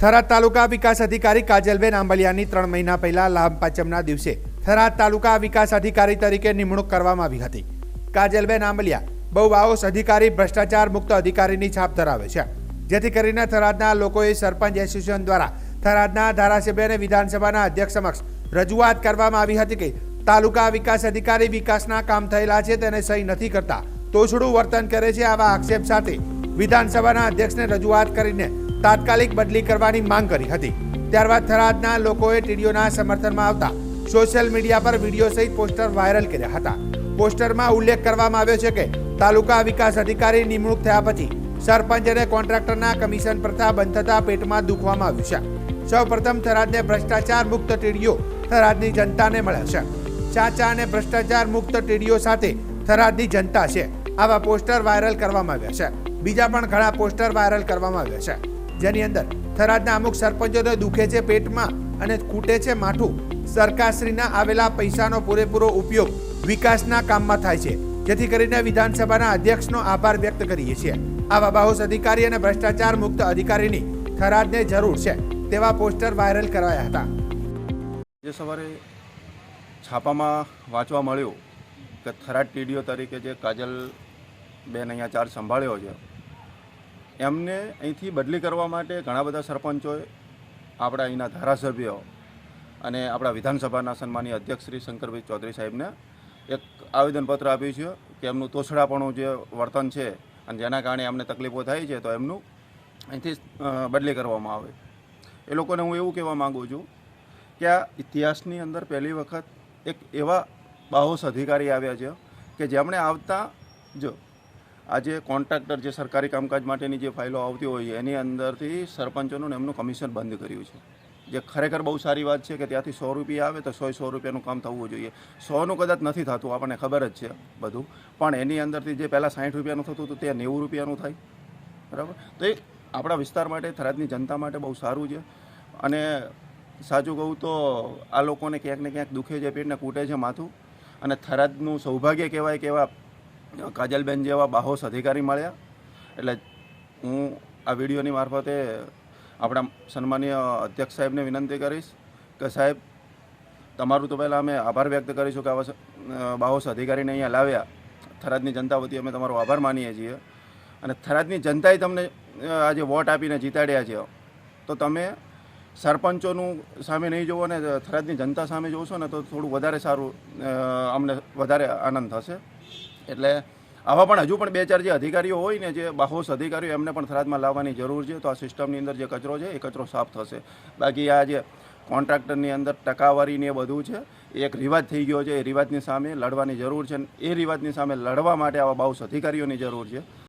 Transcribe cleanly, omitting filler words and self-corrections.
થરાદ તાલુકા વિકાસ અધિકારી કાજલબેન આંબલિયાની 3 મહિના પહેલા લાભ પાંચમના દિવસે થરાદ તાલુકા વિકાસ અધિકારી તરીકે નિમણૂક કરવામાં આવી હતી। કાજલબેન આંબલિયા બહુ બાઓસ અધિકારી, ભ્રષ્ટાચાર મુક્ત અધિકારીની છાપ ધરાવે છે, જેથી કરીને થરાદના લોકોએ સરપંચ એસોસિએશન દ્વારા થરાદના ધારાસભ્ય અને વિધાનસભાના અધ્યક્ષ સમક્ષ રજૂઆત કરવામાં આવી હતી કે તાલુકા વિકાસ અધિકારી વિકાસના કામ થયેલા છે તેને સહી નથી કરતા, તોછડું વર્તન કરે છે। આવા આક્ષેપ સાથે વિધાનસભાના અધ્યક્ષને રજૂઆત કરીને તાત્કાલિક બદલી કરવાની માંગ કરી હતી। ત્યારબાદ થરાદના લોકોએ ટીડીઓના સમર્થનમાં આવતા સોશિયલ મીડિયા પર વિડીયો સહિત પોસ્ટર વાયરલ કર્યા હતા। પોસ્ટરમાં ઉલ્લેખ કરવામાં આવ્યો છે કે તાલુકા વિકાસ અધિકારી નિમણૂક થયા પછી સરપંચ અને કોન્ટ્રાક્ટરના કમિશન પ્રથા બંધ થતા પેટમાં દુખવામાં આવ્યું છે। સૌપ્રથમ થરાદને ભ્રષ્ટાચાર મુક્ત ટીડીઓ થરાદની જનતાને મળ્યા છે। સાચા અને ભ્રષ્ટાચાર મુક્ત ટીડીઓ સાથે થરાદની જનતા છે। આવા પોસ્ટર વાયરલ કરવામાં આવ્યા છે। બીજા પણ ઘણા પોસ્ટર વાયરલ કરવામાં આવ્યા છે, જેની અંદર થરાદના અમુક સરપંચોને દુખે છે પેટમાં અને ખૂટે છે માઠું। સરકારશ્રીના આવેલા પૈસાનો પૂરેપૂરો ઉપયોગ વિકાસના કામમાં થાય છે, જેથી કરીને વિધાનસભાના અધ્યક્ષનો આભાર વ્યક્ત કરીએ છીએ। આવા બાહોશ અધિકારી અને ભ્રષ્ટાચાર મુક્ત અધિકારીની થરાદને જરૂર છે તેવા પોસ્ટર વાયરલ કરાયા હતા। જે સવારે છાપામાં વાંચવા મળ્યું કે થરાદ ટીડીઓ તરીકે જે કાજલબેન અહીંયા ચાર્જ સંભાળ્યો છે, એમને અહીંથી બદલી કરવા માટે ઘણા બધા સરપંચોએ આપણા અહીંના ધારાસભ્યો અને આપણા વિધાનસભાના સન્માનીય અધ્યક્ષ શ્રી શંકરભાઈ ચૌધરી સાહેબને એક આવેદનપત્ર આપ્યું છે કે એમનું તોછડાપણું જે વર્તન છે અને જેના કારણે એમને તકલીફો થાય છે તો એમનું અહીંથી બદલી કરવામાં આવે। એ લોકોને હું એવું કહેવા માગું છું કે આ ઇતિહાસની અંદર પહેલી વખત એક એવા બાહોશ અધિકારી આવ્યા છે કે જેમણે આવતા જો આજે કોન્ટ્રાક્ટર જે સરકારી કામકાજ માટેની જે ફાઇલો આવતી હોય એની અંદરથી સરપંચોનું એમનું કમિશન બંધ કર્યું છે, જે ખરેખર બહુ સારી વાત છે કે ત્યાંથી 100 રૂપિયા આવે તો 100 રૂપિયાનું કામ થવું જોઈએ। 100નું કદાચ નથી થતું, આપણને ખબર જ છે બધું, પણ એની અંદરથી જે પહેલાં 60 રૂપિયાનું થતું હતું તે 90 રૂપિયાનું થાય, બરાબર। તો એ આપણા વિસ્તાર માટે, થરાદની જનતા માટે બહુ સારું છે। અને સાચું કહું તો આ લોકોને ક્યાંક ને ક્યાંક દુખે છે, પેટને કૂટે છે માથું, અને થરાદનું સૌભાગ્ય કહેવાય કે એવા કાજલબેન જેવા બાહોશ અધિકારી મળ્યા। એટલે હું આ વિડીયોની મારફતે આપણા સન્માનીય અધ્યક્ષ સાહેબને વિનંતી કરીશ કે સાહેબ, તમારું તો પહેલાં અમે આભાર વ્યક્ત કરીશું કે આવા બાહોશ અધિકારીને અહીંયા લાવ્યા। થરાદની જનતા વતી અમે તમારો આભાર માનીએ છીએ, અને થરાદની જનતાએ તમને આજે વોટ આપીને જીતાડ્યા છે, તો તમે સરપંચોનું સામે નહીં જોવો ને થરાદની જનતા સામે જોશો ને તો થોડું વધારે સારું, અમને વધારે આનંદ થશે। એટલે આવા પણ હજુ પણ 2-4 જે અધિકારીઓ હોય ને, જે બાહોશ અધિકારીઓ, એમને પણ થરાદમાં લાવવાની જરૂર છે, તો આ સિસ્ટમની અંદર જે કચરો છે એ કચરો સાફ થશે। બાકી આ જે કોન્ટ્રાક્ટરની અંદર ટકાવારી ને એ બધું છે એ એક રિવાજ થઈ ગયો છે, એ રિવાજની સામે લડવાની જરૂર છે, એ રિવાજની સામે લડવા માટે આવા બાહોશ અધિકારીઓની જરૂર છે।